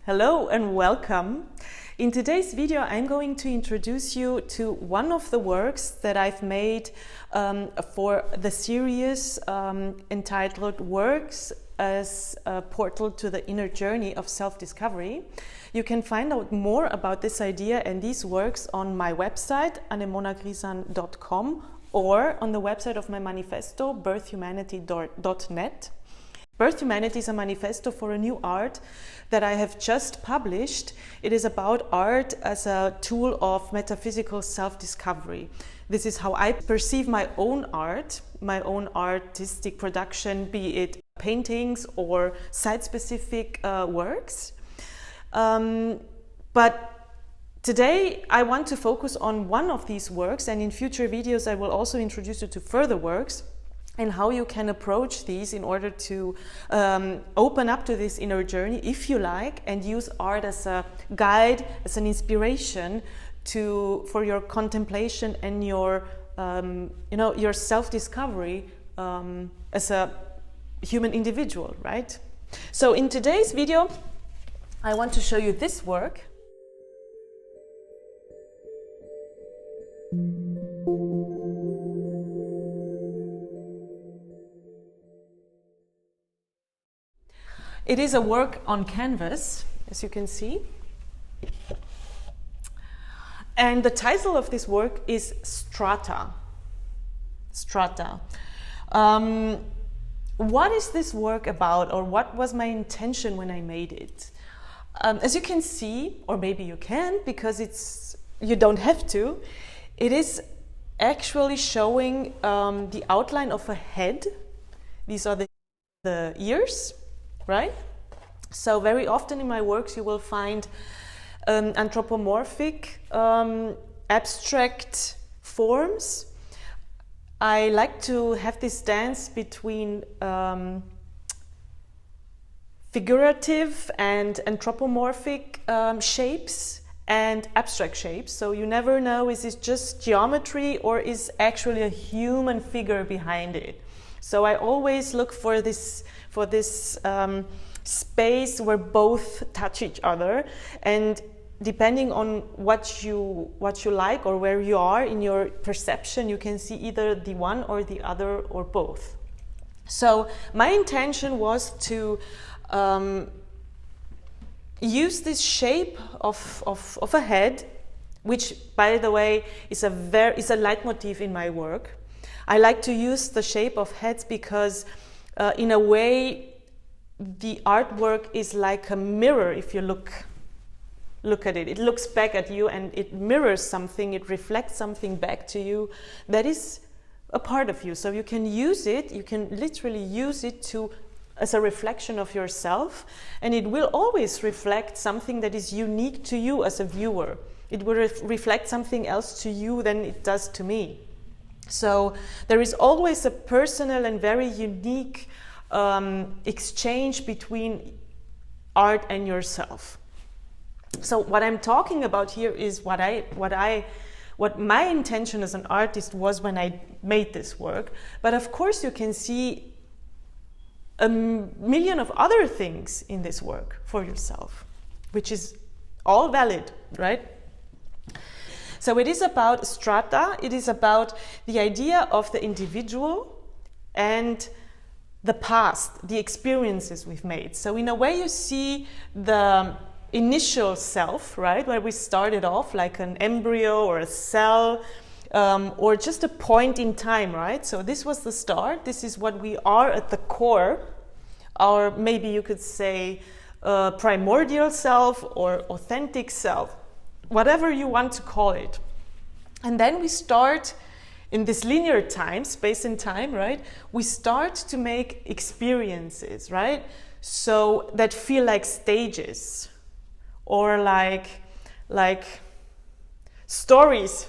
Hello and welcome. In today's video I'm going to introduce you to one of the works that I've made for the series entitled Works as a Portal to the Inner Journey of Self-Discovery. You can find out more about this idea and these works on my website ANEMONACRISAN.com or on the website of my manifesto birthhumanity.net. Birth Humanity is a manifesto for a new art that I have just published. It is about art as a tool of metaphysical self-discovery. This is how I perceive my own art, my own artistic production, be it paintings or site-specific works. But today I want to focus on one of these works, and in future videos I will also introduce you to further works and how you can approach these in order to open up to this inner journey, if you like, and use art as a guide, as an inspiration for your contemplation and your your self-discovery as a human individual, right? So in today's video, I want to show you this work. It is a work on canvas, as you can see. And the title of this work is Strata. Strata. What is this work about, or what was my intention when I made it? As you can see, or maybe you can, because you don't have to, it is actually showing the outline of a head. These are the ears. Right? So very often in my works you will find anthropomorphic, abstract forms. I like to have this dance between figurative and anthropomorphic shapes and abstract shapes. So you never know, is this just geometry or is actually a human figure behind it? So I always look for this space where both touch each other, and depending on what you like or where you are in your perception, you can see either the one or the other or both. So my intention was to use this shape of a head, which, by the way, is a leitmotif in my work. I like to use the shape of heads because in a way the artwork is like a mirror. If you look at it, it looks back at you and it mirrors something, it reflects something back to you that is a part of you. So you can use it, you can literally use it as a reflection of yourself, and it will always reflect something that is unique to you as a viewer. It will reflect something else to you than it does to me. So there is always a personal and very unique exchange between art and yourself. So what I'm talking about here is what my intention as an artist was when I made this work. But of course you can see a million of other things in this work for yourself, which is all valid, right? So it is about strata, it is about the idea of the individual and the past, the experiences we've made. So in a way you see the initial self, right, where we started off like an embryo or a cell, or just a point in time, right? So this was the start, this is what we are at the core, or maybe you could say primordial self or authentic self, whatever you want to call it. And then we start in this linear time, space and time, right? We start to make experiences, right? So that feel like stages or like stories.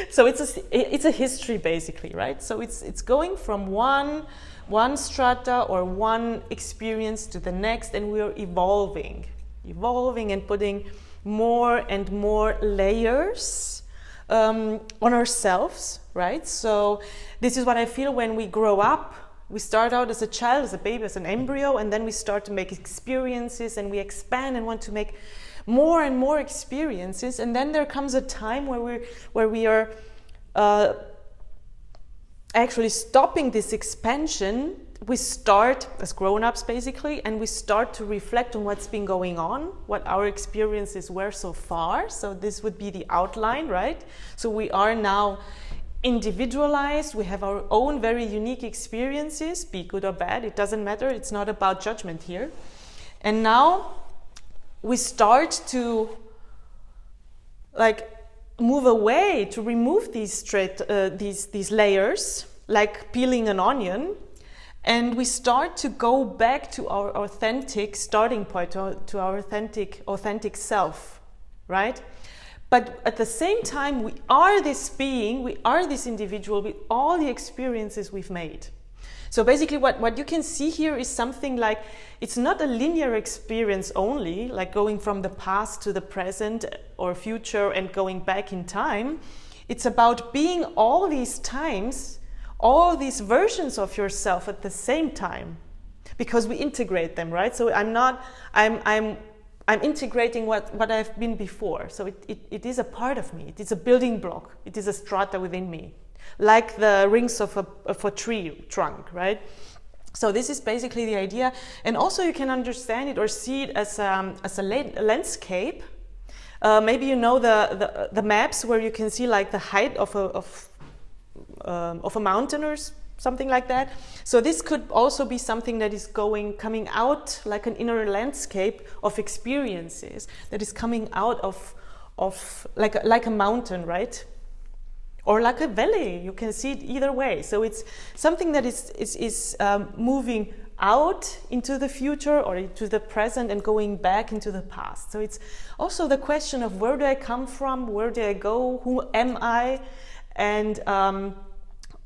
So it's a history basically, right? So it's going from one strata or one experience to the next, and we are evolving and putting more and more layers on ourselves, right? So this is what I feel when we grow up. We start out as a child, as a baby, as an embryo, and then we start to make experiences, and we expand and want to make more and more experiences. And then there comes a time where we are actually stopping this expansion. We start as grown-ups basically, and we start to reflect on what's been going on, what our experiences were so far. So this would be the outline, right? So we are now individualized, we have our own very unique experiences, be good or bad, it doesn't matter, it's not about judgment here. And now we start to like move away, to remove these these layers, like peeling an onion, and we start to go back to our authentic starting point, to our authentic self, right? But at the same time, we are this being, we are this individual with all the experiences we've made. So basically what you can see here is something like, it's not a linear experience only, like going from the past to the present or future and going back in time. It's about being all these times, all these versions of yourself at the same time, because we integrate them, right? So I'm integrating what I've been before. So it is a part of me. It is a building block. It is a strata within me, like the rings of a tree trunk, right? So this is basically the idea. And also you can understand it or see it as a landscape. Maybe you know the maps where you can see like the height of a mountain or something like that. So this could also be something that is coming out like an inner landscape of experiences that is coming out of like a mountain, right? Or like a valley. You can see it either way. So it's something that is moving out into the future or into the present and going back into the past. So it's also the question of where do I come from, where do I go, who am I, and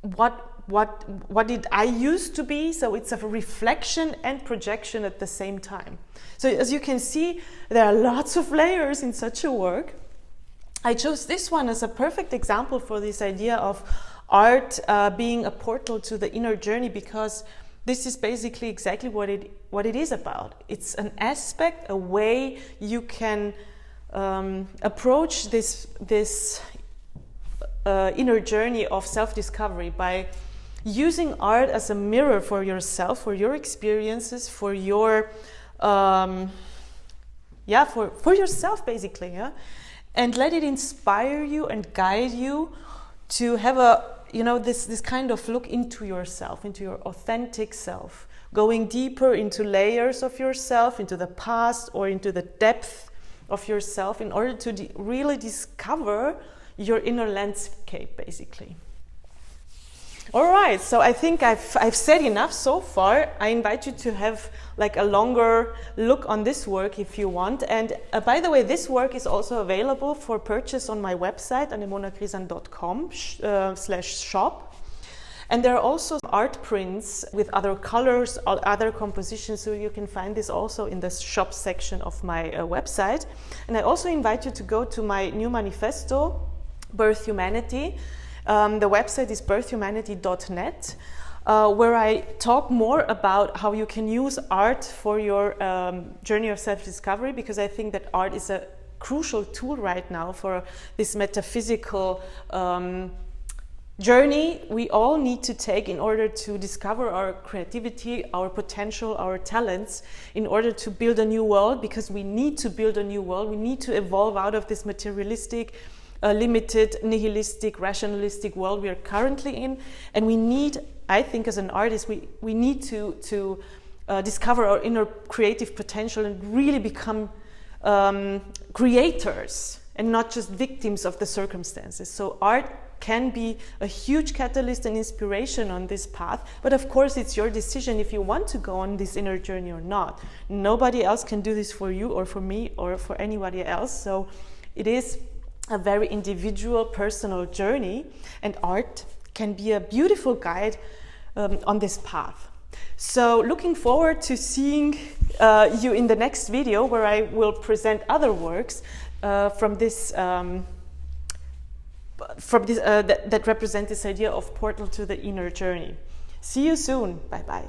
what did I used to be? So it's a reflection and projection at the same time. So as you can see, there are lots of layers in such a work. I chose this one as a perfect example for this idea of art being a portal to the inner journey, because this is basically exactly what it is about. It's an aspect, a way you can approach this inner journey of self-discovery by using art as a mirror for yourself, for your experiences, for your for yourself basically, yeah, and let it inspire you and guide you to have this kind of look into yourself, into your authentic self, going deeper into layers of yourself, into the past or into the depth of yourself, in order to really discover your inner landscape basically. All right, so I think I've said enough so far. I invite you to have like a longer look on this work if you want. And by the way, this work is also available for purchase on my website, anemonacrisan.com/shop. And there are also art prints with other colors or other compositions, so you can find this also in the shop section of my website. And I also invite you to go to my new manifesto, Birth Humanity. The website is birthhumanity.net, where I talk more about how you can use art for your journey of self-discovery, because I think that art is a crucial tool right now for this metaphysical journey we all need to take in order to discover our creativity, our potential, our talents, in order to build a new world, because we need to build a new world. We need to evolve out of this materialistic, limited, nihilistic, rationalistic world we are currently in. And we need, I think as an artist, we need to discover our inner creative potential and really become creators and not just victims of the circumstances. So art can be a huge catalyst and inspiration on this path, but of course it's your decision if you want to go on this inner journey or not. Nobody else can do this for you or for me or for anybody else. So it is a very individual, personal journey, and art can be a beautiful guide on this path. So looking forward to seeing you in the next video, where I will present other works that represent this idea of portal to the inner journey. See you soon. Bye bye.